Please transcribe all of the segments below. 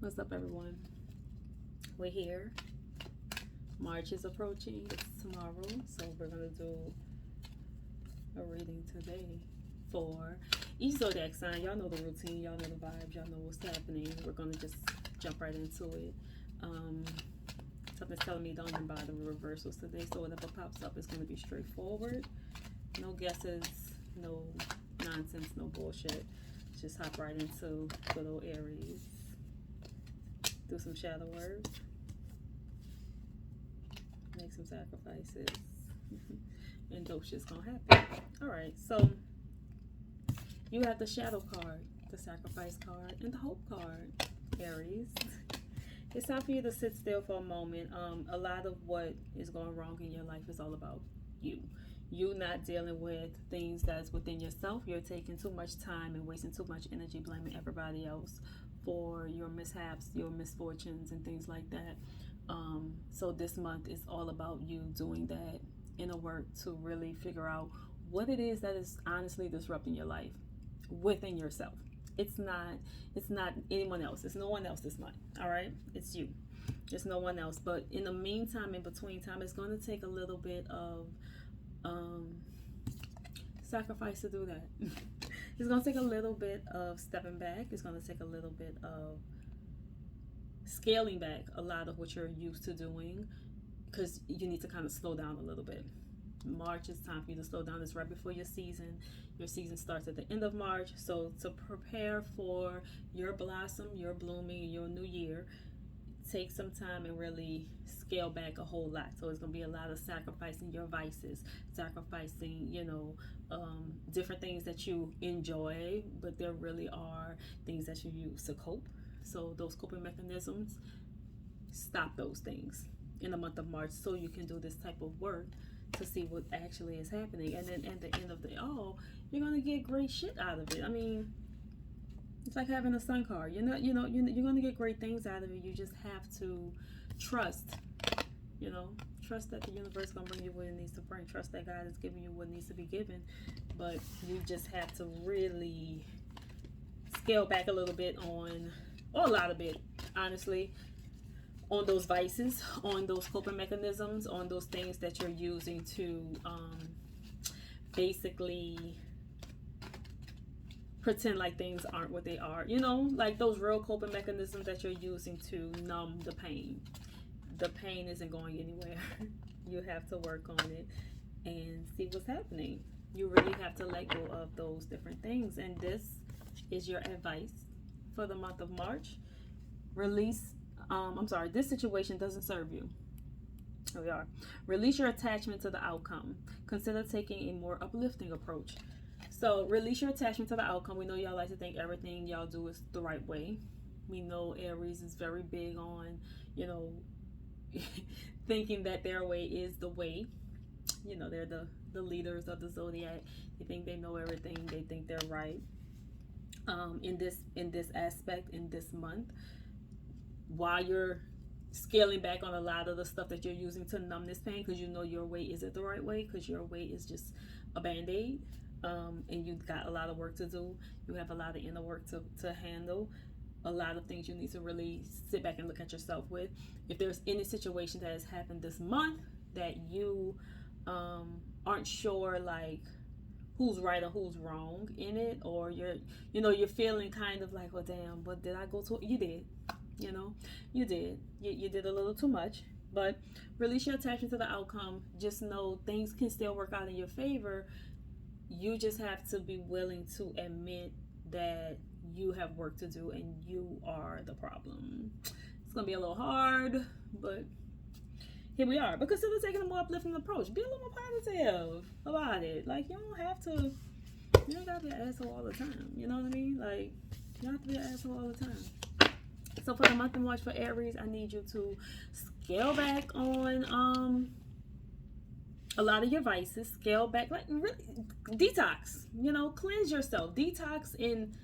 What's up, everyone? We're here. March is approaching. It's tomorrow, so we're gonna do a reading today for each zodiac sign. Y'all know the routine, y'all know the vibes, y'all know what's happening. We're gonna just jump right into it. Something's telling me don't even bother with reversals today, so whatever pops up is gonna be straightforward. No guesses, no nonsense, no bullshit. Just hop right into good old Aries. Do some shadow work. Make some sacrifices. And dope shit's gonna happen. Alright, so you have the shadow card, the sacrifice card, and the hope card, Aries. It's time for you to sit still for a moment. A lot of what is going wrong in your life is all about you. You not dealing with things that's within yourself. You're taking too much time and wasting too much energy blaming everybody else for your mishaps, your misfortunes, and things like that. So this month is all about you doing that inner work to really figure out what it is that is honestly disrupting your life within yourself. It's not anyone else. It's no one else this month. All right, it's you. It's no one else. But in the meantime, in between time, it's going to take a little bit of sacrifice to do that. It's going to take a little bit of stepping back. It's going to take a little bit of scaling back a lot of what you're used to doing, because you need to kind of slow down a little bit. March is time for you to slow down. It's right before your season. Your season starts at the end of March. So to prepare for your blossom, your blooming, your new year, take some time and really scale back a whole lot. So it's going to be a lot of sacrificing your vices, sacrificing, different things that you enjoy, but there really are things that you use to cope. So those coping mechanisms, stop those things in the month of March so you can do this type of work to see what actually is happening. And then at the end of the all, you're going to get great shit out of it. I mean, it's like having a sun card. You're going to get great things out of it. You just have to trust, trust that the universe is going to bring you what it needs to bring. Trust that God is giving you what needs to be given. But you just have to really scale back a little bit on, or a lot of it, honestly, on those vices, on those coping mechanisms, on those things that you're using to basically pretend like things aren't what they are. Like those real coping mechanisms that you're using to numb the pain. The pain isn't going anywhere. You have to work on it and see what's happening. You really have to let go of those different things. And this is your advice for the month of March. This situation doesn't serve you. Here we are. Release your attachment to the outcome. Consider taking a more uplifting approach. So release your attachment to the outcome. We know y'all like to think everything y'all do is the right way. We know Aries is very big on, thinking that their way is the way. They're the leaders of the Zodiac. They think they know everything. They think they're right. In this aspect, in this month, while you're scaling back on a lot of the stuff that you're using to numb this pain, because your way isn't the right way, because your way is just a band-aid, and you've got a lot of work to do. You have a lot of inner work to handle, a lot of things you need to really sit back and look at yourself with. If there's any situation that has happened this month that you aren't sure, like, who's right or who's wrong in it, or you're feeling kind of like, well, damn, but did I go to, you did, you did a little too much. But release your attachment to the outcome. Just know things can still work out in your favor. You just have to be willing to admit that you have work to do and you are the problem. It's gonna be a little hard, but here we are. But consider taking a more uplifting approach. Be a little more positive about it. Like, you don't gotta be an asshole all the time. You know what I mean? Like, you don't have to be an asshole all the time. So for the month of March for Aries, I need you to scale back on a lot of your vices. Scale back, like, really detox. Cleanse yourself. Detox and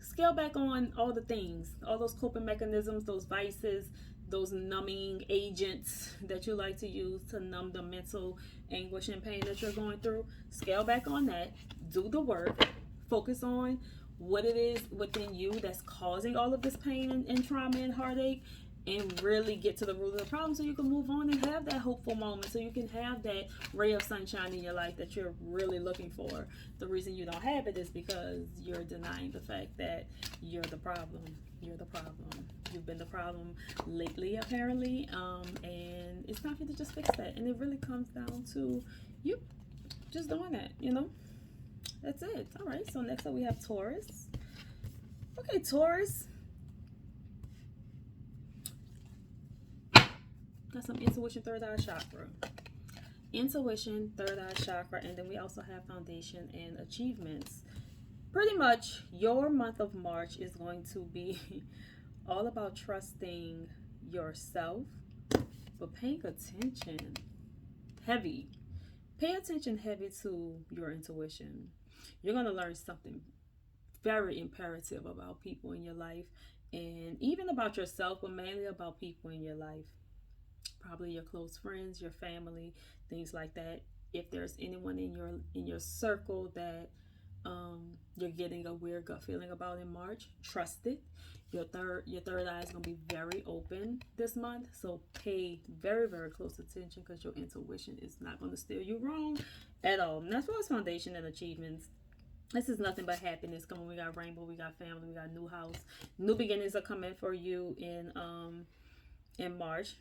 scale back on all the things, all those coping mechanisms, those vices, those numbing agents that you like to use to numb the mental anguish and pain that you're going through. Scale back on that. Do the work. Focus on what it is within you that's causing all of this pain and trauma and heartache, and really get to the root of the problem so you can move on and have that hopeful moment, so you can have that ray of sunshine in your life that you're really looking for. The reason you don't have it is because you're denying the fact that you're the problem. You're the problem. You've been the problem lately, apparently, and it's time for you to just fix that. And it really comes down to you just doing that, you know? That's it. All right, so next up we have Taurus. Okay, Taurus. Got some intuition, third eye chakra. Intuition, third eye chakra, and then we also have foundation and achievements. Pretty much your month of March is going to be all about trusting yourself, but paying attention heavy. Pay attention heavy to your intuition. You're going to learn something very imperative about people in your life, and even about yourself, but mainly about people in your life. Probably your close friends, your family, things like that. If there's anyone in your circle that you're getting a weird gut feeling about in March, trust it. Your third eye is going to be very open this month, so pay very, very close attention, because your intuition is not going to steer you wrong at all. And as far as foundation and achievements, this is nothing but happiness coming. We got rainbow, we got family, we got new house, new beginnings are coming for you in March.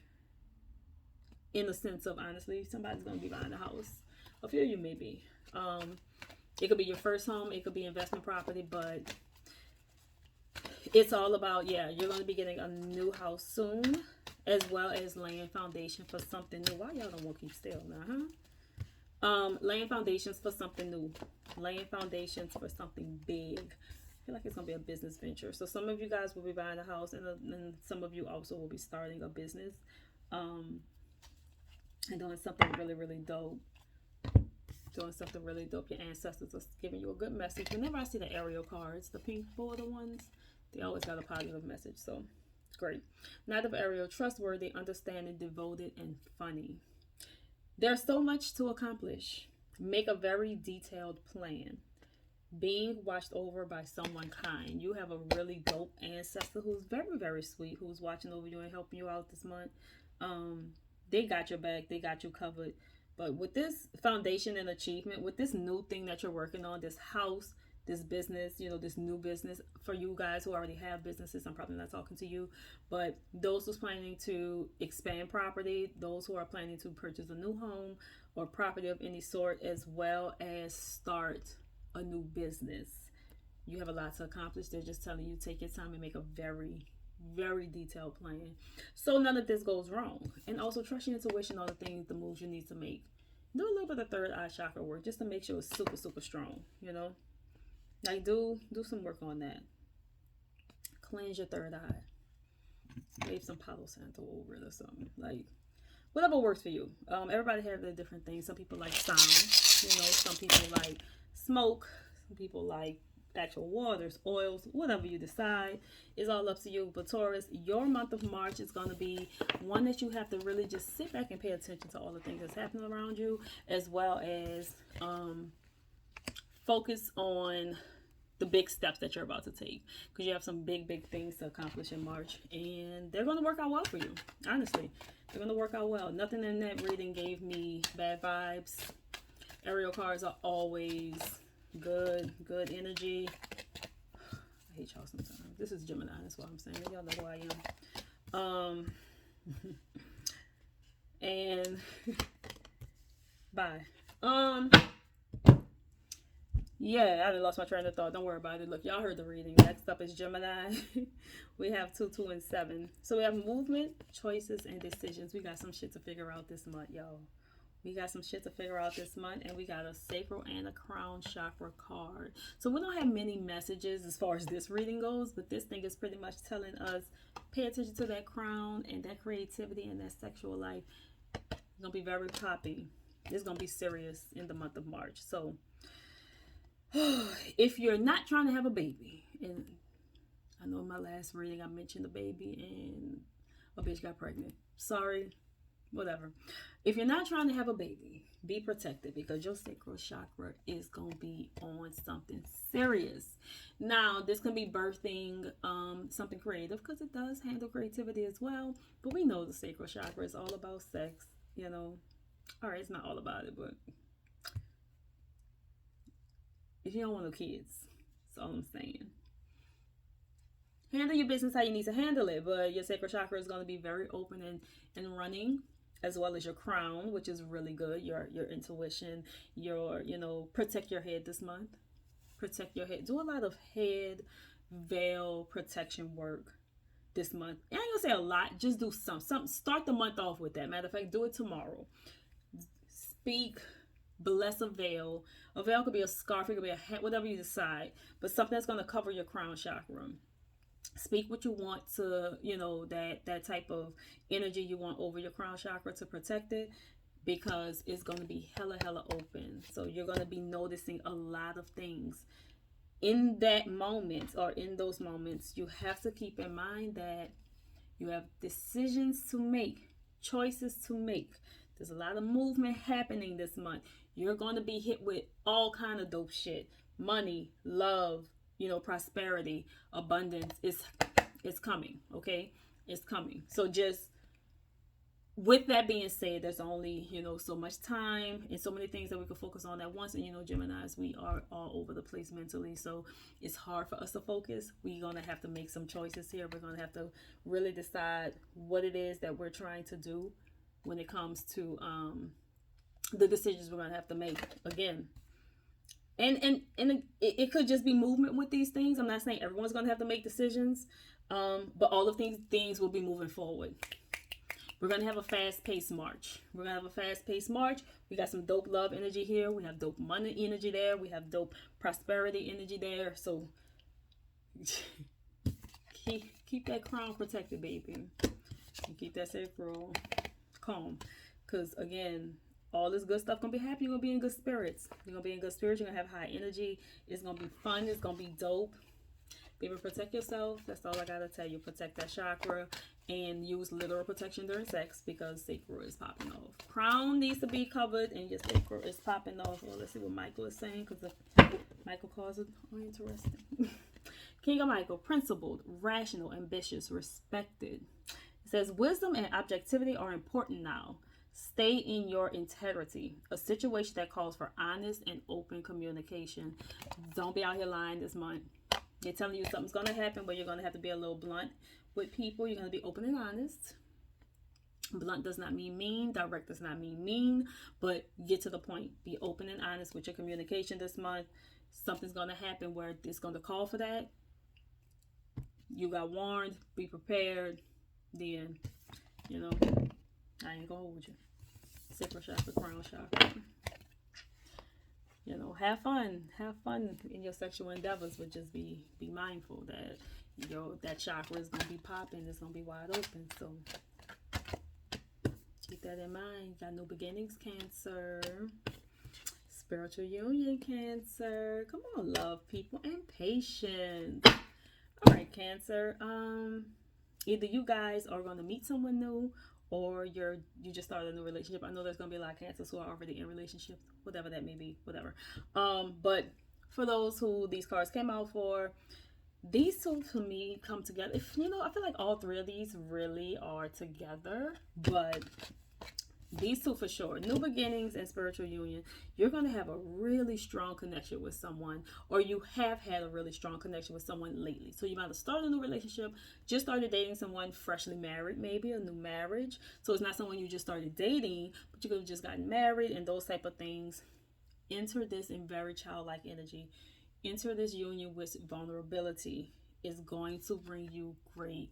In the sense of, honestly, somebody's going to be buying a house. A few of you maybe. It could be your first home, it could be investment property, but it's all about, yeah, you're going to be getting a new house soon, as well as laying foundation for something new. Why y'all don't want to keep still now, huh? Laying foundations for something new. Laying foundations for something big. I feel like it's going to be a business venture. So some of you guys will be buying a house, and some of you also will be starting a business. And doing something really, really dope. Doing something really dope. Your ancestors are giving you a good message. Whenever I see the Ariel cards, the pink border ones, they always got a positive message. So, great. Knight of Ariel, trustworthy, understanding, devoted, and funny. There's so much to accomplish. Make a very detailed plan. Being watched over by someone kind. You have a really dope ancestor who's very, very sweet, who's watching over you and helping you out this month. They got your back. They got you covered. But with this foundation and achievement, with this new thing that you're working on, this house, this business, you know, this new business, for you guys who already have businesses, I'm probably not talking to you, but those who's planning to expand property, those who are planning to purchase a new home or property of any sort, as well as start a new business, you have a lot to accomplish. They're just telling you, take your time and make a very, very detailed plan, so none of this goes wrong. And also trust your intuition on the things, the moves you need to make. Do a little bit of third eye chakra work just to make sure it's super, super strong, you know. Like do some work on that. Cleanse your third eye. Wave some Palo Santo over it or something. Like whatever works for you. Everybody have their different things. Some people like sound, you know, some people like smoke, some people like actual waters, oils, whatever you decide is all up to you. But Taurus, your month of March is going to be one that you have to really just sit back and pay attention to all the things that's happening around you, as well as focus on the big steps that you're about to take, because you have some big things to accomplish in March, and they're going to work out well for you. Honestly, they're going to work out well. Nothing in that reading gave me bad vibes. Ariel cards are always good energy. I hate y'all sometimes. This is Gemini, that's what I'm saying. Y'all know who I am. And bye. Yeah, I lost my train of thought. Don't worry about it. Look, y'all heard the reading. Next up is Gemini. We have 2, 2, and 7. So we have movement, choices, and decisions. We got some shit to figure out this month, y'all. We got some shit to figure out this month, and we got a sacral and a crown chakra card. So we don't have many messages as far as this reading goes, but this thing is pretty much telling us, pay attention to that crown and that creativity and that sexual life. It's going to be very poppy. It's going to be serious in the month of March. So if you're not trying to have a baby, and I know in my last reading I mentioned a baby and a bitch got pregnant. Sorry. whatever. If you're not trying to have a baby, be protected because your sacral chakra is going to be on something serious. Now, this can be birthing something creative because it does handle creativity as well. But we know the sacral chakra is all about sex, you know. All right, it's not all about it, but if you don't want no kids, that's all I'm saying. Handle your business how you need to handle it, but your sacral chakra is going to be very open and running, as well as your crown, which is really good. Your intuition, your, you know, protect your head this month. Protect your head. Do a lot of head veil protection work this month. I ain't gonna say a lot, just do some. Start the month off with that. Matter of fact, do it tomorrow. Speak, bless a veil. A veil could be a scarf, it could be a hat, whatever you decide, but something that's gonna cover your crown chakra. Speak what you want to, you know, that type of energy you want over your crown chakra to protect it, because it's going to be hella open. So you're going to be noticing a lot of things in that moment, or in those moments. You have to keep in mind that you have decisions to make, choices to make. There's a lot of movement happening this month. You're going to be hit with all kind of dope shit. Money, love, you know, prosperity, abundance is coming, okay? It's coming. So just with that being said, there's only, you know, so much time and so many things that we can focus on at once. And, you know, Geminis, we are all over the place mentally. So it's hard for us to focus. We're going to have to make some choices here. We're going to have to really decide what it is that we're trying to do when it comes to the decisions we're going to have to make. Again, and it could just be movement with these things. I'm not saying everyone's going to have to make decisions, but all of these things will be moving forward. We're going to have a fast-paced March. We got some dope love energy here. We have dope money energy there. We have dope prosperity energy there. So keep that crown protected, baby. And keep that sacral calm. Because, again, all this good stuff going to be happy. You're going to be in good spirits. You're going to be in good spirits. You're going to have high energy. It's going to be fun. It's going to be dope. Baby, protect yourself. That's all I got to tell you. Protect that chakra. And use literal protection during sex, because sacral is popping off. Crown needs to be covered and your sacral is popping off. Well, let's see what Michael is saying, because Michael calls it interesting. King of Michael, principled, rational, ambitious, respected. It says, wisdom and objectivity are important now. Stay in your integrity. A situation that calls for honest and open communication. Don't be out here lying this month. They're telling you something's going to happen, but you're going to have to be a little blunt with people. You're going to be open and honest. Blunt does not mean mean. Direct does not mean mean. But get to the point. Be open and honest with your communication this month. Something's going to happen where it's going to call for that. You got warned. Be prepared. Then, you know, I ain't going to hold you. Sacral chakra, crown chakra. You know, have fun in your sexual endeavors, but just be mindful that that chakra is gonna be popping, it's gonna be wide open. So keep that in mind. Got new beginnings, Cancer. Spiritual union, Cancer. Come on, love, people, and patience. All right, Cancer. Either you guys are gonna meet someone new, or you just started a new relationship. I know there's going to be a lot of Cancers who are already in relationships, whatever that may be, whatever. But for those who these cards came out for, these two for me come together. I feel like all three of these really are together, but these two for sure. New beginnings and spiritual union. You're going to have a really strong connection with someone, or you have had a really strong connection with someone lately. So you might have started a new relationship, just started dating someone, freshly married, maybe a new marriage. So it's not someone you just started dating, but you could have just gotten married and those type of things. Enter this in very childlike energy. Enter this union with vulnerability. Is going to bring you great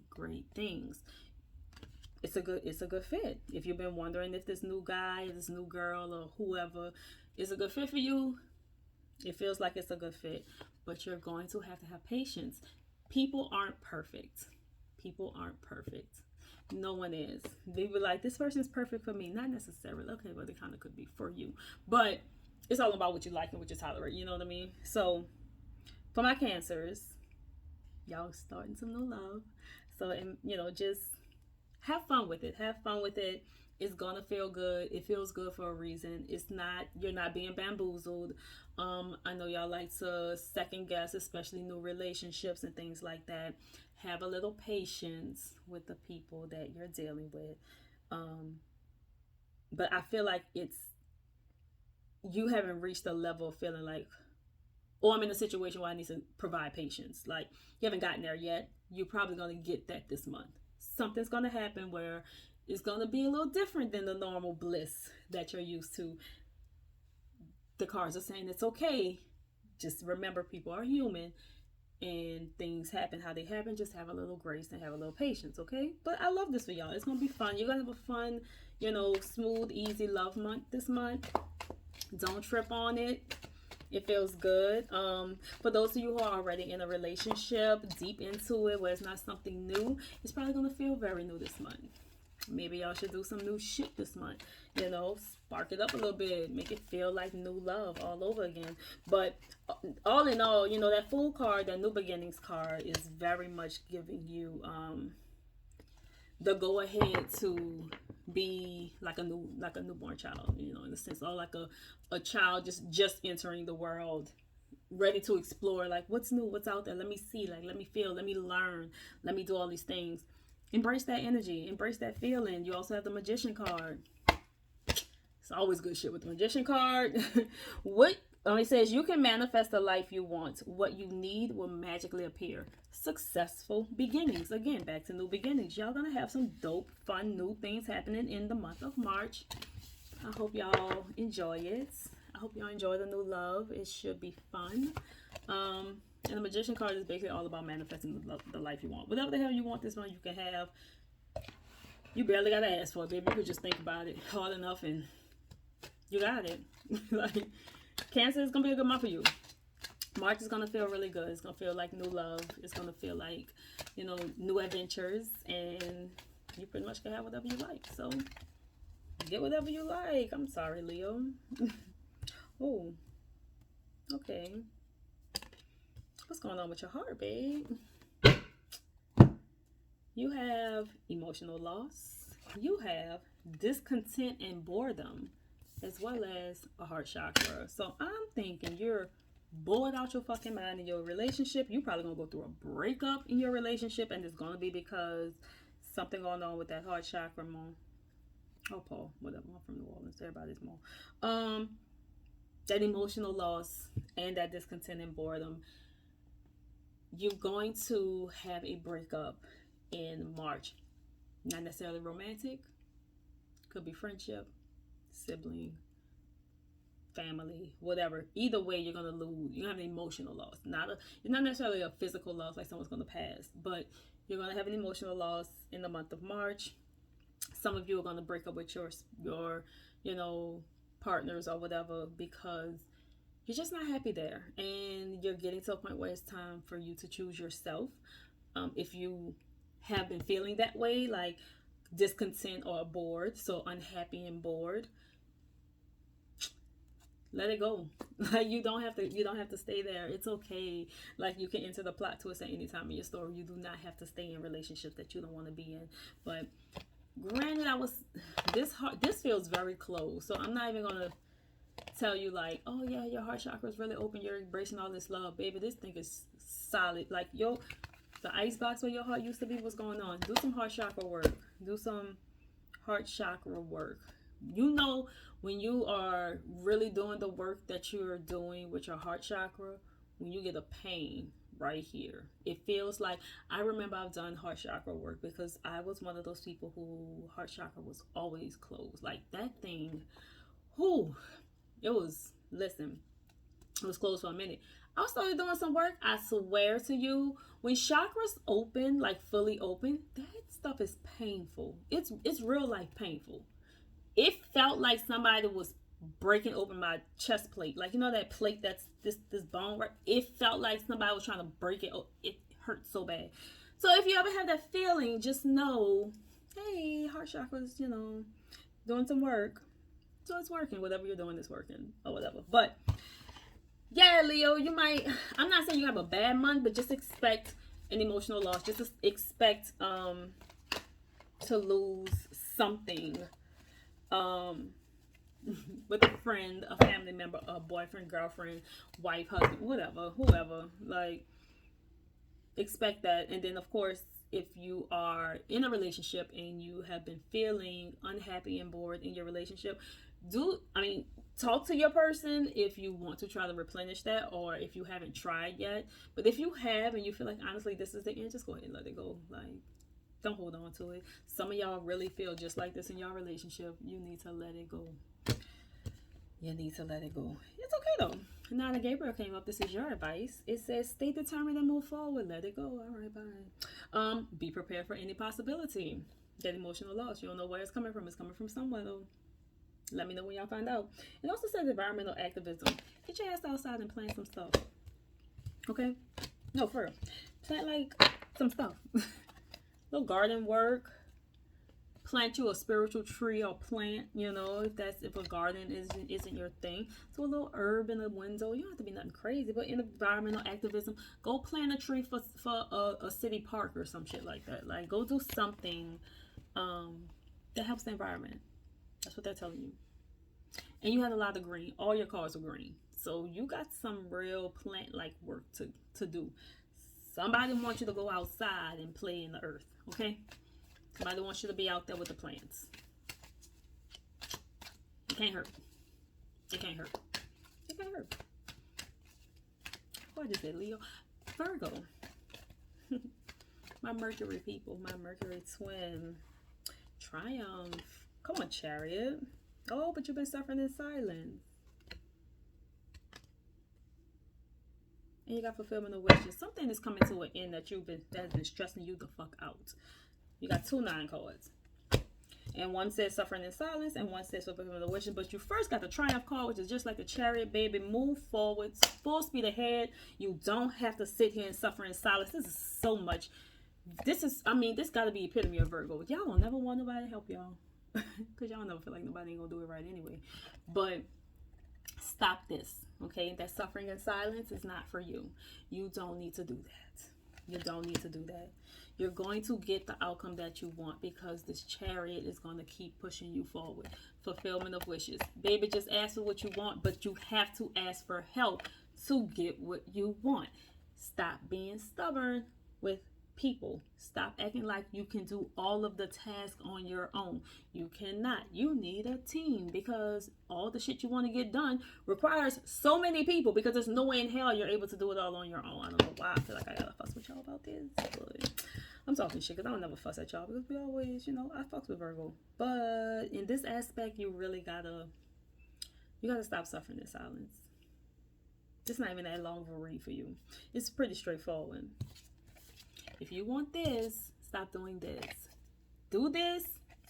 things. It's a good fit. If you've been wondering if this new guy, this new girl, or whoever is a good fit for you, it feels like it's a good fit. But you're going to have patience. People aren't perfect. No one is. They be like, this person's perfect for me. Not necessarily. Okay, well, they kind of could be for you. But it's all about what you like and what you tolerate. You know what I mean? So for my Cancers, y'all starting some new love. So, and just have fun with it. It's gonna feel good. It feels good for a reason. It's not, you're not being bamboozled. I know y'all like to second guess, especially new relationships and things like that. Have a little patience with the people that you're dealing with. But I feel like it's, you haven't reached a level of feeling like, oh, I'm in a situation where I need to provide patience. Like, you haven't gotten there yet. You're probably going to get that this month. Something's going to happen where it's going to be a little different than the normal bliss that you're used to. The cards are saying it's okay. Just remember, people are human and things happen how they happen. Just have a little grace and have a little patience, okay? But I love this for y'all. It's going to be fun. You're going to have a fun, smooth, easy love month this month. Don't trip on it. It feels good. For those of you who are already in a relationship, deep into it, where it's not something new, it's probably going to feel very new this month. Maybe y'all should do some new shit this month. Spark it up a little bit. Make it feel like new love all over again. But all in all, that Fool card, that New Beginnings card, is very much giving you the go ahead to be like a newborn child, in a sense, or like a child just entering the world, ready to explore, like, what's new, what's out there, let me see, like, let me feel, let me learn, let me do all these things. Embrace that energy, embrace that feeling. You also have the Magician card. It's always good shit with the Magician card. It says you can manifest the life you want. What you need will magically appear. Successful beginnings. Again, back to new beginnings. Y'all gonna have some dope, fun, new things happening in the month of March. I hope y'all enjoy it. I hope y'all enjoy the new love. It should be fun. And the Magician card is basically all about manifesting the life you want. Whatever the hell you want this month, you can have. You barely gotta ask for it, baby. You could just think about it hard enough and you got it. Like, Cancer is gonna be a good month for you. March is gonna feel really good. It's gonna feel like new love. It's gonna feel like, new adventures, and you pretty much can have whatever you like. So get whatever you like. I'm sorry, Leo. Oh, okay. What's going on with your heart, babe? You have emotional loss. You have discontent and boredom, as well as a heart chakra. So I'm thinking you're bored out your fucking mind in your relationship. You're probably gonna go through a breakup in your relationship, and it's gonna be because something going on with that heart chakra, Mom. Oh, Paul, whatever. I'm from New Orleans. Everybody's more. That emotional loss and that discontent and boredom. You're going to have a breakup in March. Not necessarily romantic. Could be friendship, sibling, family, whatever. Either way, you're gonna lose. You're gonna have an emotional loss. It's not necessarily a physical loss, like someone's gonna pass, but you're gonna have an emotional loss in the month of March. Some of you are gonna break up with your partners or whatever, because you're just not happy there, and you're getting to a point where it's time for you to choose yourself. If you have been feeling that way, like discontent or bored, so unhappy and bored, let it go. Like, you don't have to stay there. It's okay. Like, you can enter the plot twist at any time in your story. You do not have to stay in relationships that you don't want to be in. But granted, this feels very close, so I'm not even gonna tell you like, oh yeah, your heart chakra is really open, you're embracing all this love, baby. This thing is solid. Like, the ice box where your heart used to be, what's going on? Do some heart chakra work. Do some heart chakra work. When you are really doing the work that you're doing with your heart chakra, when you get a pain right here, it feels like, I remember I've done heart chakra work because I was one of those people who heart chakra was always closed. Like, that thing, it was closed for a minute. I started doing some work. I swear to you, when chakras open, like fully open, that stuff is painful. It's real life painful. It felt like somebody was breaking open my chest plate. Like, that plate that's this bone, right? It felt like somebody was trying to break it. It hurt so bad. So if you ever have that feeling, just know, hey, heart chakras, doing some work. So it's working. Whatever you're doing is working, or whatever. But yeah, Leo, I'm not saying you have a bad month, but just expect an emotional loss. Just expect to lose something with a friend, a family member, a boyfriend, girlfriend, wife, husband, whatever, whoever. Like, expect that. And then, of course, if you are in a relationship and you have been feeling unhappy and bored in your relationship, talk to your person if you want to try to replenish that, or if you haven't tried yet. But if you have and you feel like, honestly, this is the end, just go ahead and let it go. Like, don't hold on to it. Some of y'all really feel just like this in your relationship. You need to let it go. You need to let it go. It's okay though. Now that Gabriel came up, this is your advice. It says, stay determined and move forward. Let it go. All right, bye. Be prepared for any possibility. That emotional loss, you don't know where it's coming from. It's coming from somewhere though. Let me know when y'all find out. It also says environmental activism. Get your ass outside and plant some stuff. Okay? No, for real. Plant like some stuff. Little garden work. Plant you a spiritual tree or plant, if a garden isn't your thing. So a little herb in the window. You don't have to be nothing crazy, but in environmental activism, go plant a tree for a city park or some shit like that. Like, go do something that helps the environment. That's what they're telling you. And you had a lot of green. All your cards are green. So you got some real plant-like work to do. Somebody wants you to go outside and play in the earth, okay? Somebody wants you to be out there with the plants. It can't hurt. It can't hurt. It can't hurt. What is it, Leo? Virgo. My Mercury people. My Mercury twin. Triumph. Come on, Chariot. Oh, but you've been suffering in silence. And you got fulfillment of wishes. Something is coming to an end that's been stressing you the fuck out. You got 2 9 cards. And one says suffering in silence, and one says fulfillment of wishes. But you first got the Triumph card, which is just like the Chariot, baby. Move forward, full speed ahead. You don't have to sit here and suffer in silence. This is so much. This got to be epitome of Virgo. Y'all don't never want nobody to help y'all. Because y'all never feel like nobody ain't going to do it right anyway. But stop this, okay? That suffering in silence is not for you. You don't need to do that. You don't need to do that. You're going to get the outcome that you want because this Chariot is going to keep pushing you forward. Fulfillment of wishes. Baby, just ask for what you want, but you have to ask for help to get what you want. Stop being stubborn with people. Stop acting like you can do all of the tasks on your own. You cannot. You need a team because all the shit you want to get done requires so many people because there's no way in hell you're able to do it all on your own. I don't know why I feel like I gotta fuss with y'all about this, but I'm talking shit because I don't never fuss at y'all because we always, I fucks with Virgo. But in this aspect, you really gotta stop suffering in silence. It's not even that long of a read for you. It's pretty straightforward. If you want this, stop doing this. Do this,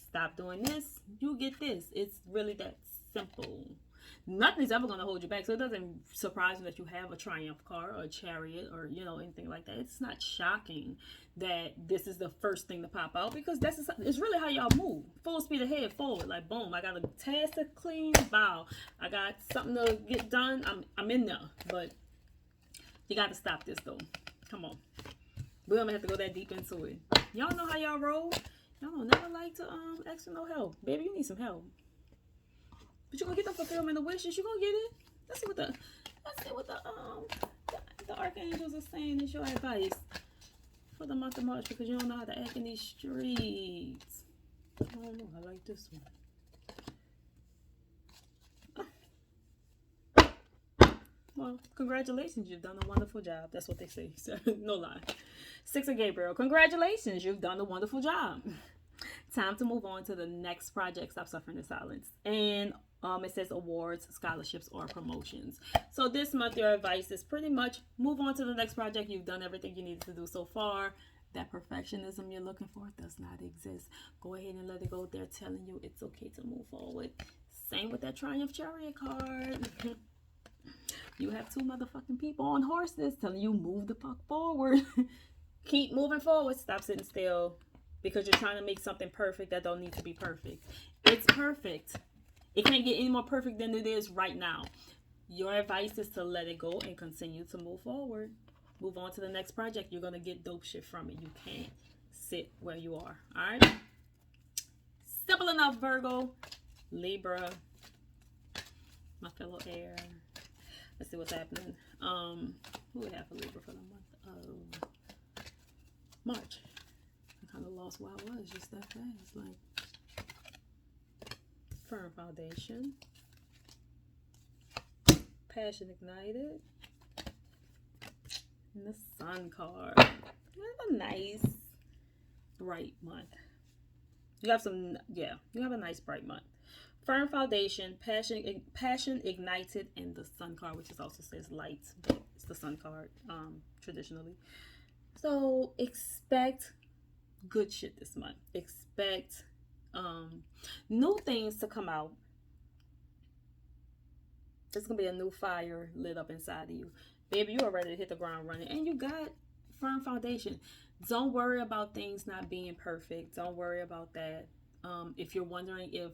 stop doing this, you get this. It's really that simple. Nothing's ever going to hold you back. So it doesn't surprise me that you have a Triumph card or a Chariot or, anything like that. It's not shocking that this is the first thing to pop out because it's really how y'all move. Full speed ahead, forward. Like, boom, I got a task to clean, bow. I got something to get done. I'm in there. But you got to stop this, though. Come on. We don't have to go that deep into it. Y'all know how y'all roll. Y'all don't never like to ask for no help. Baby, you need some help. But you're gonna get the fulfillment of wishes. You're gonna get it. Let's see what the archangels are saying is your advice for the month of March because you don't know how to act in these streets. I don't know. I like this one. Well, congratulations, you've done a wonderful job. That's what they say. No lie. 6 of Gabriel. Congratulations, you've done a wonderful job. Time to move on to the next project. Stop suffering in silence. And it says awards, scholarships, or promotions. So this month, your advice is pretty much move on to the next project. You've done everything you needed to do so far. That perfectionism you're looking for does not exist. Go ahead and let it go. They're telling you it's okay to move forward. Same with that Triumph Chariot card. You have 2 motherfucking people on horses telling you move the fuck forward. Keep moving forward. Stop sitting still because you're trying to make something perfect that don't need to be perfect. It's perfect. It can't get any more perfect than it is right now. Your advice is to let it go and continue to move forward. Move on to the next project. You're going to get dope shit from it. You can't sit where you are. All right? Simple enough, Virgo. Libra, my fellow air. Let's see what's happening. Who we have for Libra for the month of March? I kind of lost where I was just that fast. Like, firm foundation, passion ignited, and the Sun card. That's a nice bright month. You have some, yeah, you have a nice bright month. Firm foundation, passion ignited, and the Sun card, which is also says light, but it's the Sun card, traditionally. So expect good shit this month. Expect new things to come out. There's gonna be a new fire lit up inside of you. Baby, you are ready to hit the ground running, and you got firm foundation. Don't worry about things not being perfect. Don't worry about that. If you're wondering if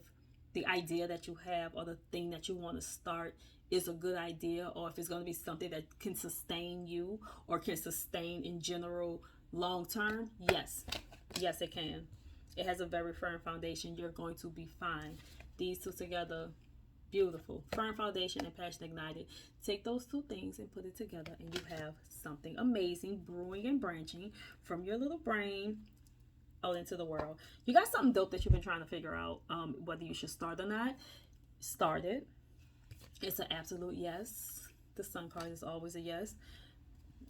the idea that you have or the thing that you want to start is a good idea, or if it's going to be something that can sustain you or can sustain in general long term, yes it can. It has a very firm foundation. You're going to be fine. These two together, beautiful. Firm foundation and passion ignited. Take those two things and put it together, and you have something amazing brewing and branching from your little brain out into the world. You got something dope that you've been trying to figure out, whether you should start or not. Start it. It's an absolute yes. The Sun card is always a yes.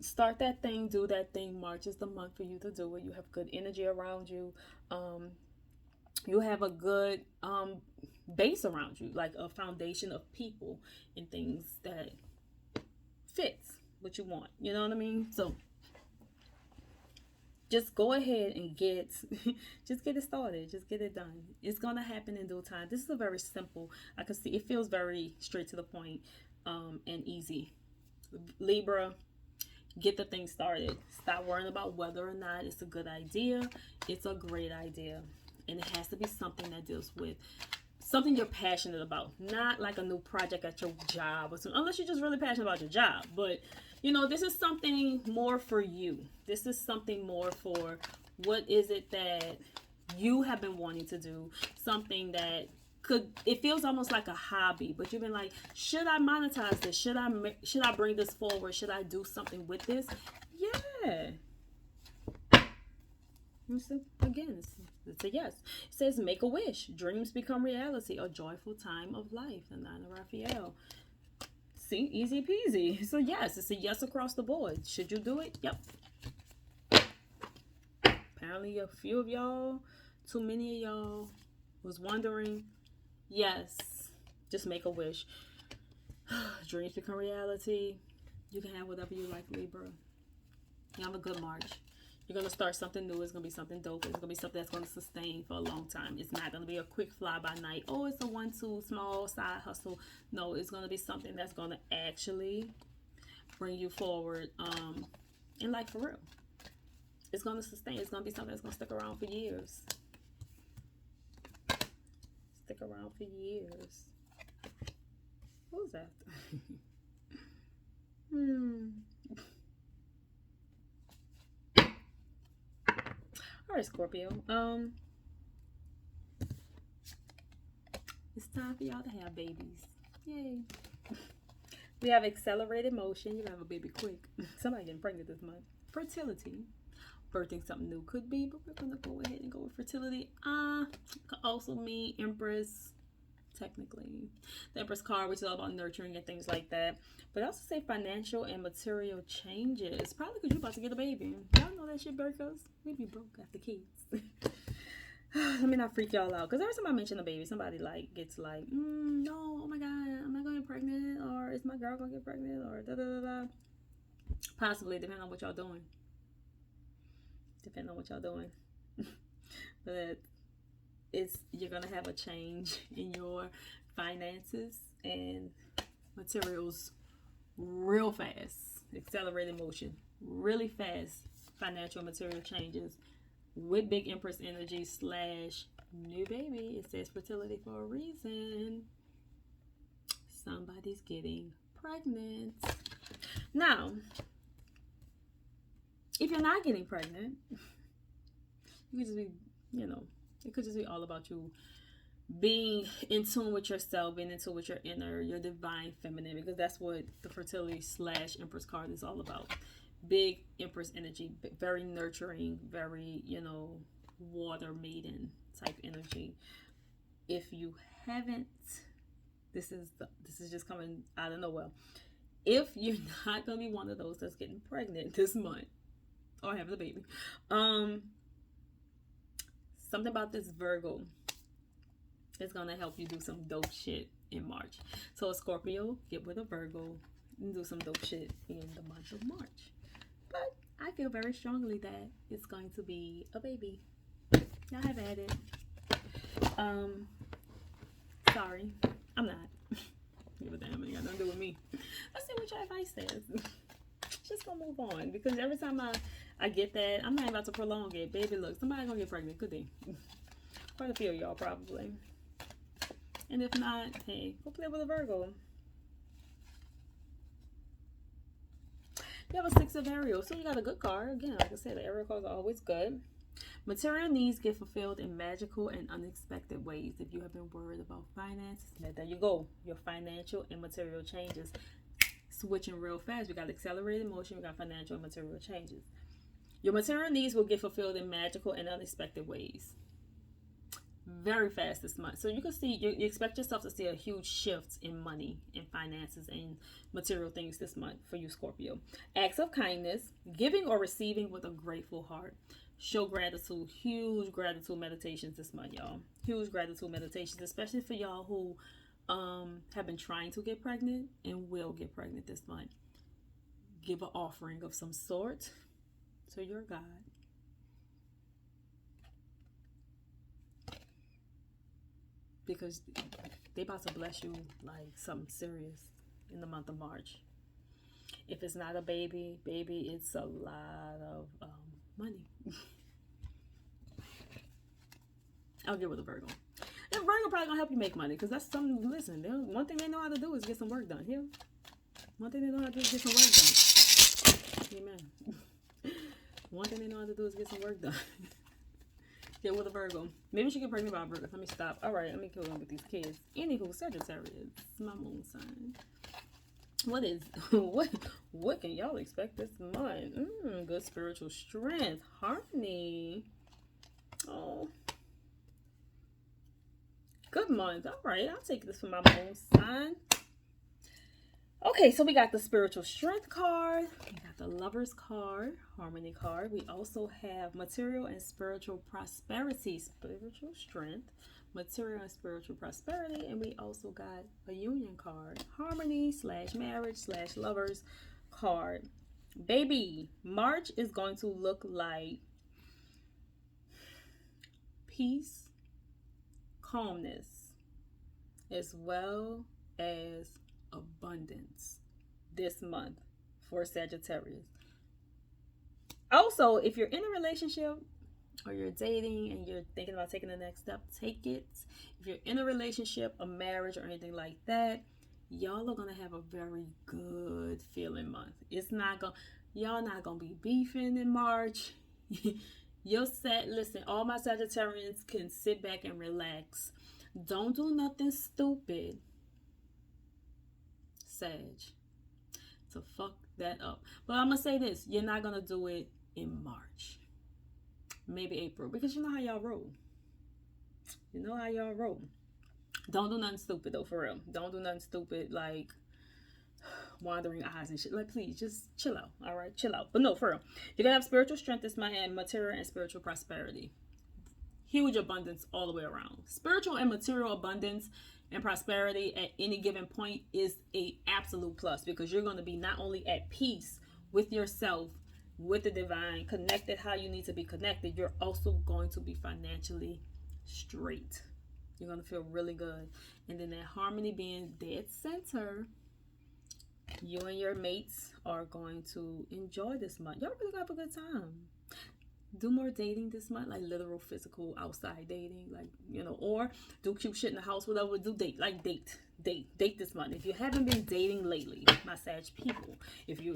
Start that thing, do that thing. March is the month for you to do it. You have good energy around you. You have a good base around you, like a foundation of people and things that fits what you want. You know what I mean? So just go ahead and just get it started. Just get it done. It's going to happen in due time. This is a very simple, I can see it feels very straight to the point, and easy. Libra, get the thing started. Stop worrying about whether or not it's a good idea. It's a great idea. And it has to be something that deals with something you're passionate about. Not like a new project at your job or something, unless you're just really passionate about your job. But you know, this is something more for you. This is something more for what is it that you have been wanting to do. Something that it feels almost like a hobby, but you've been like, should I monetize this? Should I bring this forward? Should I do something with this? Yeah. Again, it's a yes. It says make a wish. Dreams become reality. A joyful time of life. The 9 of Raphael. See, easy peasy. So yes, it's a yes across the board. Should you do it? Yep. Apparently a few of y'all, too many of y'all was wondering. Yes, just make a wish. Dreams become reality. You can have whatever you like, Libra. You have a good March. You're going to start something new. It's going to be something dope. It's going to be something that's going to sustain for a long time. It's not going to be a quick fly by night. Oh, it's a 1-2 small side hustle. No, it's going to be something that's going to actually bring you forward. And like for real. It's going to sustain. It's going to be something that's going to stick around for years. Stick around for years. What was that? All right, Scorpio. It's time for y'all to have babies. Yay. We have accelerated motion. You're going to have a baby quick. Somebody getting pregnant this month. Fertility. Birthing something new could be, but we're going to go ahead and go with fertility. Could also mean Empress, technically. The Empress card, which is all about nurturing and things like that. But I also say financial and material changes. Probably because you're about to get a baby. Y'all know that shit, Virgos. We be broke after kids. Let me not freak y'all out. Because every time I mention a baby, somebody like gets like, no, oh my God, am I going to get pregnant? Or is my girl going to get pregnant? Or da-da-da-da. Possibly, depending on what y'all doing. But you're going to have a change in your finances and materials real fast. Accelerated motion. Really fast financial material changes with big Empress energy / new baby. It says fertility for a reason. Somebody's getting pregnant. Now, if you're not getting pregnant, you could just be, it could just be all about you being in tune with yourself, being in tune with your inner, your divine feminine, because that's what the fertility / Empress card is all about. Big Empress energy, very nurturing, very, water maiden type energy. If you haven't, this is just coming out of nowhere. If you're not gonna be one of those that's getting pregnant this month or having a baby, something about this Virgo is gonna help you do some dope shit in March. So a Scorpio, get with a Virgo and do some dope shit in the month of March. But I feel very strongly that it's going to be a baby. Y'all have at it. Sorry, I'm not. Give a damn, it ain't got nothing to do with me. Let's see what your advice says. Just gonna move on, because every time I get that, I'm not about to prolong it. Baby, look, somebody gonna get pregnant, could they? Quite a few of y'all probably. And if not, hey, go play with a Virgo. You have a 6 of Aries, so you got a good card. Again, like I said, the Aries cards are always good. Material needs get fulfilled in magical and unexpected ways. If you have been worried about finances, there you go. Your financial and material changes. Switching real fast. We got accelerated motion. We got financial and material changes. Your material needs will get fulfilled in magical and unexpected ways. Very fast this month. So you can see, you expect yourself to see a huge shift in money and finances and material things this month for you, Scorpio. Acts of kindness, giving or receiving with a grateful heart. Show gratitude. Huge gratitude meditations this month, y'all. Huge gratitude meditations, especially for y'all who have been trying to get pregnant and will get pregnant this month. Give an offering of some sort to your God. Because they about to bless you like something serious in the month of March. If it's not a baby, it's a lot of money. I'll get with a Virgo. And Virgo probably gonna help you make money, because that's something. Listen, one thing they know how to do is get some work done. Here, one thing they know how to do is get some work done. Amen. One thing they know how to do is get some work done. Get with a Virgo. Maybe she get pregnant by a Virgo. Let me stop. All right, let me kill them with these kids. Anywho, Sagittarius, my moon sign. What can y'all expect this month? Good spiritual strength, harmony. Oh, good month. All right, I'll take this for my moon sign. Okay, so we got the spiritual strength card. We got the lovers card, harmony card. We also have material and spiritual prosperity, spiritual strength, material and spiritual prosperity. And we also got a union card, harmony / marriage / lovers card. Baby, March is going to look like peace, calmness, as well as abundance this month for Sagittarius. Also, if you're in a relationship or you're dating and you're thinking about taking the next step, take it. If you're in a relationship, a marriage, or anything like that, y'all are gonna have a very good feeling month. Y'all not gonna be beefing in March. Listen, all my Sagittarians can sit back and relax. Don't do nothing stupid, Sag, to fuck that up. But I'm gonna say this: you're not gonna do it in March, maybe April, because you know how y'all roll. You know how y'all roll. Don't do nothing stupid though, for real. Don't do nothing stupid like wandering eyes and shit. Like, please, just chill out. All right, chill out. But no, for real, you're gonna have spiritual strength this month and material and spiritual prosperity. Huge abundance all the way around. Spiritual and material abundance and prosperity at any given point is a absolute plus, because you're going to be not only at peace with yourself, with the divine, connected how you need to be connected, you're also going to be financially straight. You're going to feel really good. And then that harmony being dead center, you and your mates are going to enjoy this month. Y'all really got a good time. Do more dating this month, like literal physical outside dating, like, or do cute shit in the house, whatever. Do date this month. If you haven't been dating lately, my Sag people,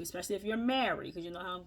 especially if you're married, because you know how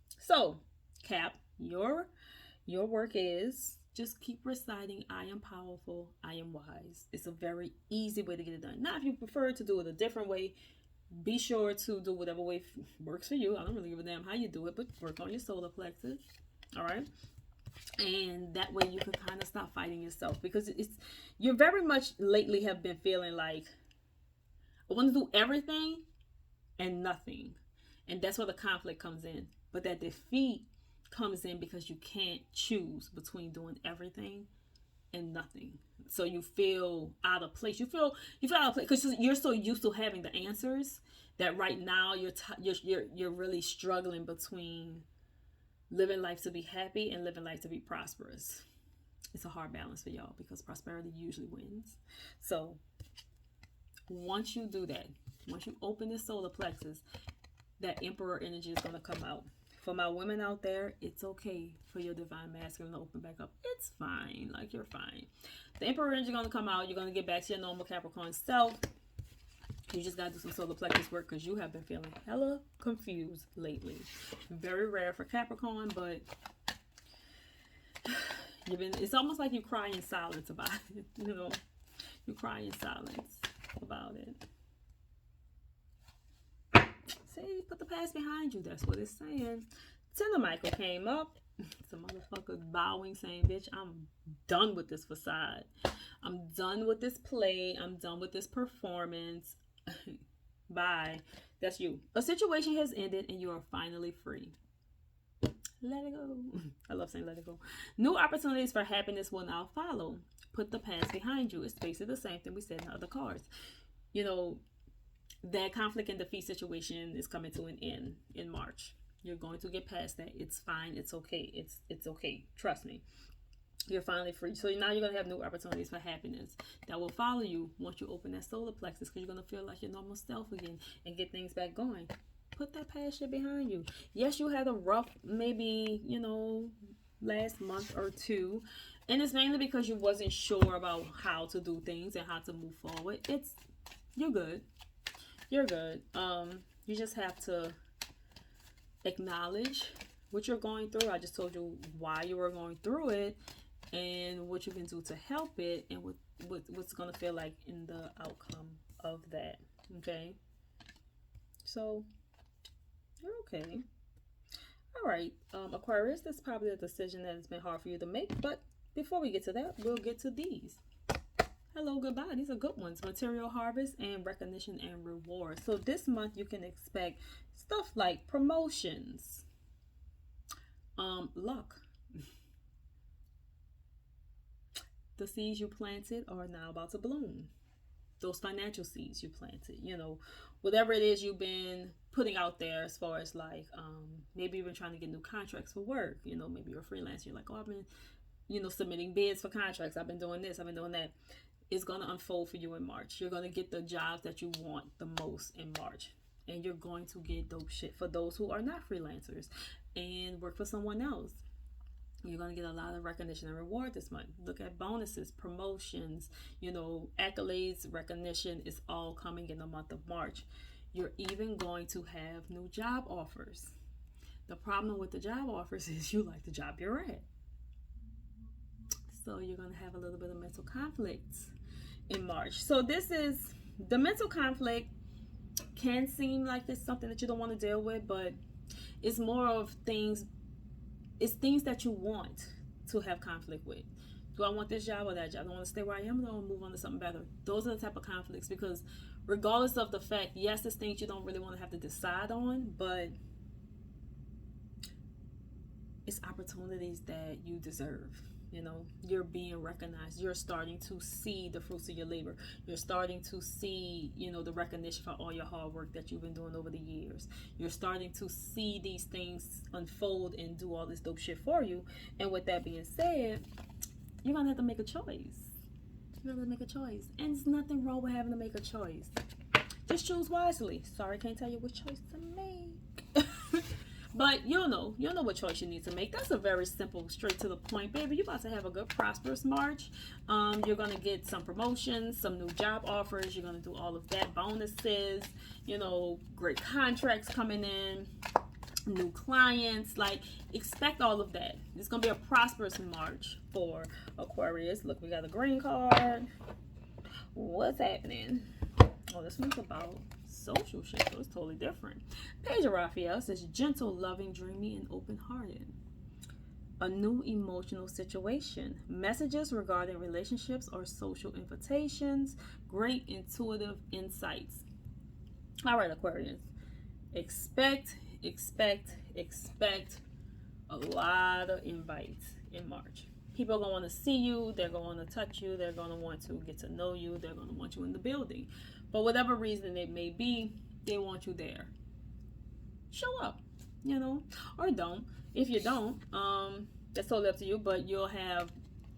So, Cap, your work is just keep reciting, I am powerful, I am wise. It's a very easy way to get it done. Now, if you prefer to do it a different way, be sure to do whatever way works for you. I don't really give a damn how you do it, but work on your solar plexus. All right. And that way you can kind of stop fighting yourself, because you're very much lately have been feeling like, I want to do everything and nothing. And that's where the conflict comes in. But that defeat comes in because you can't choose between doing everything and nothing. So you feel out of place. You feel out of place because you're so used to having the answers that right now you're really struggling between living life to be happy and living life to be prosperous. It's a hard balance for y'all because prosperity usually wins. So once you do that, once you open this solar plexus, that Emperor energy is going to come out. For my women out there, it's okay for your divine masculine to open back up. It's fine. Like, you're fine. The Emperor energy is going to come out. You're going to get back to your normal Capricorn self. You just got to do some solar plexus work because you have been feeling hella confused lately. Very rare for Capricorn, but it's almost like you cry in silence about it. You know, you cry in silence about it. See, put the past behind you. That's what it's saying. Tender Michael came up. It's a motherfucker bowing, saying, bitch, I'm done with this facade. I'm done with this play. I'm done with this performance. Bye. That's you. A situation has ended and you are finally free. Let it go. I love saying let it go. New opportunities for happiness will now follow. Put the past behind you. It's basically the same thing we said in the other cards. You know, that conflict and defeat situation is coming to an end in March. You're going to get past that. It's fine. It's okay. It's okay. Trust me. You're finally free. So now you're going to have new opportunities for happiness that will follow you once you open that solar plexus, because you're going to feel like your normal self again and get things back going. Put that past shit behind you. Yes, you had a rough, maybe, last month or two. And it's mainly because you wasn't sure about how to do things and how to move forward. You're good. You're good. You just have to acknowledge what you're going through. I just told you why you were going through it and what you can do to help it, and what's going to feel like in the outcome of that. Okay? So, you're okay. All right. Aquarius, this is probably a decision that has been hard for you to make, but before we get to that, we'll get to these. Hello, goodbye. These are good ones. Material harvest and recognition and reward. So this month you can expect stuff like promotions, luck. The seeds you planted are now about to bloom. Those financial seeds you planted, whatever it is you've been putting out there as far as like, maybe you've been trying to get new contracts for work. Maybe you're a freelancer. You're like, oh, I've been, submitting bids for contracts. I've been doing this. I've been doing that. It's going to unfold for you in March. You're going to get the jobs that you want the most in March. And you're going to get dope shit for those who are not freelancers and work for someone else. You're going to get a lot of recognition and reward this month. Look at bonuses, promotions, accolades, recognition is all coming in the month of March. You're even going to have new job offers. The problem with the job offers is you like the job you're at. So you're going to have a little bit of mental conflicts in March. So this is the mental conflict. Can seem like it's something that you don't want to deal with, but it's more of things. It's things that you want to have conflict with. Do I want this job or that job? I don't want to stay where I am. I don't want to move on to something better. Those are the type of conflicts, because regardless of the fact, yes, it's things you don't really want to have to decide on, but it's opportunities that you deserve. You're being recognized. You're starting to see the fruits of your labor. You're starting to see, the recognition for all your hard work that you've been doing over the years. You're starting to see these things unfold and do all this dope shit for you. And with that being said, you're going to have to make a choice. You're going to make a choice. And there's nothing wrong with having to make a choice. Just choose wisely. Sorry, can't tell you what choice to make. But you'll know what choice you need to make. That's a very simple, straight to the point, baby. You're about to have a good, prosperous March. You're going to get some promotions, some new job offers. You're going to do all of that. Bonuses, great contracts coming in. new clients. Like, expect all of that. It's gonna be a prosperous March for Aquarius. Look, we got a green card. What's happening? Oh, this one's about social shit, so it's totally different. Page of Raphael says gentle, loving, dreamy, and open-hearted. A new emotional situation. Messages regarding relationships or social invitations. Great intuitive insights. All right, Aquarius. Expect a lot of invites in March. People are going to want to see you. They're going to touch you. They're going to want to get to know you. They're going to want you in the building. For whatever reason it may be, they want you there. Show up, you know, or don't. If you don't, that's totally up to you, but you'll have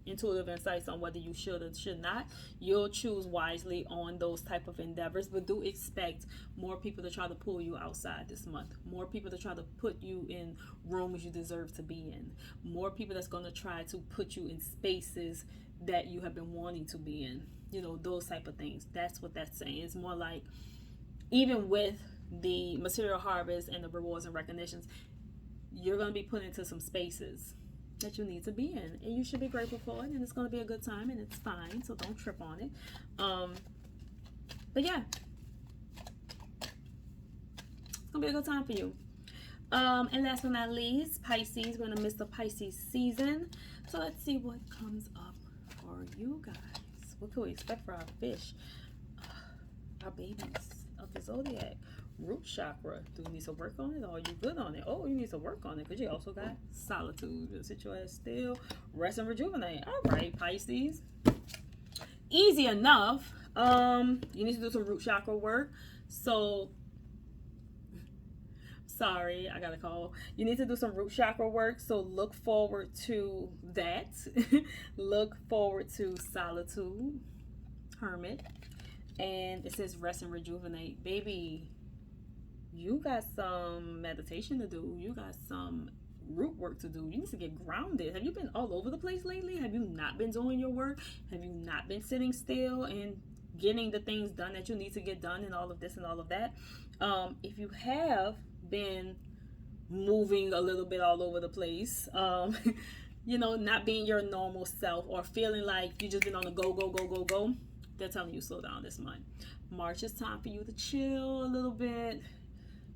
intuitive insights on whether you should or should not. You'll choose wisely on those type of endeavors, but do expect more people to try to pull you outside this month. More people to try to put you in rooms you deserve to be in. More people that's going to try to put you in spaces that you have been wanting to be in. You know, those type of things. That's what that's saying. It's more like, even with the material harvest and the rewards and recognitions, you're going to be put into some spaces that you need to be in, and you should be grateful for it, and it's going to be a good time, and it's fine, so don't trip on it. But yeah, it's going to be a good time for you. And last but not least, Pisces. We're going to miss the Pisces season, so let's see what comes up for you guys. What can we expect for our fish, our babies of the Zodiac? Root chakra. Do you need to work on it, or are you good on it? Oh, you need to work on it, because you also got solitude. Sit your ass still, rest and rejuvenate. All right, Pisces. Easy enough. You need to do some root chakra work. So, sorry, I got a call. You need to do some root chakra work, so look forward to that. Look forward to solitude, hermit. And it says rest and rejuvenate. Baby, you got some meditation to do. You got some root work to do. You need to get grounded. Have you been all over the place lately? Have you not been doing your work? Have you not been sitting still and getting the things done that you need to get done, and all of this and all of that? If you have been moving a little bit all over the place, you know, not being your normal self, or feeling like you just been on the go, they're telling you slow down this month. March is time for you to chill a little bit.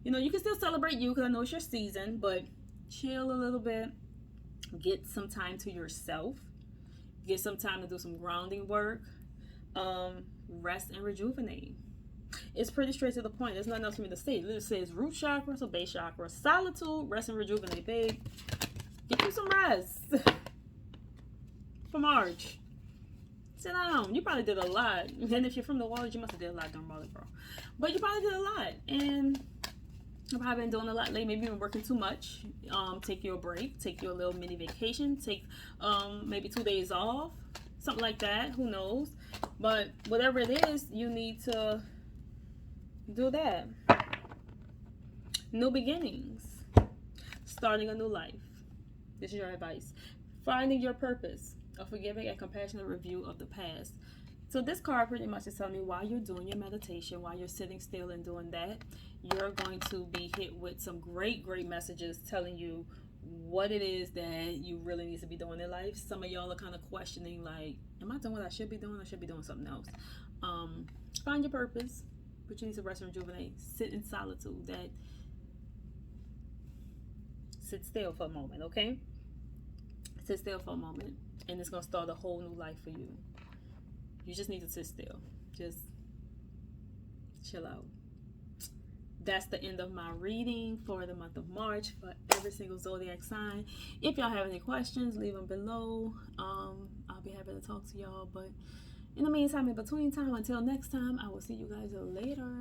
You know, you can still celebrate you, because I know it's your season, but chill a little bit. Get some time to yourself. Get some time to do some grounding work. Rest and rejuvenate. It's pretty straight to the point. There's nothing else for me to say. It literally says root chakra, so base chakra, solitude, rest and rejuvenate. Babe, get you some rest for March. Sit down. You probably did a lot. And if you're from the waters, you must have did a lot during March, bro. But you probably did a lot. And I've probably been doing a lot lately. Maybe you've been working too much. Take you a break. Take you a little mini vacation. Take maybe 2 days off. Something like that. Who knows? But whatever it is, you need to do that. New beginnings. Starting a new life. This is your advice. Finding your purpose. A forgiving and compassionate review of the past. So this card pretty much is telling me, while you're doing your meditation, while you're sitting still and doing that, you're going to be hit with some great messages telling you what it is that you really need to be doing in life. Some of y'all are kind of questioning, like, am I doing what I should be doing? I should be doing something else. Find your purpose, but you need to rest and rejuvenate. Sit in solitude. Sit still for a moment, okay? Sit still for a moment, and it's going to start a whole new life for you. You just need to sit still. Just chill out. That's the end of my reading for the month of March for every single zodiac sign. If y'all have any questions, leave them below. I'll be happy to talk to y'all. But in the meantime, in between time, until next time, I will see you guys later.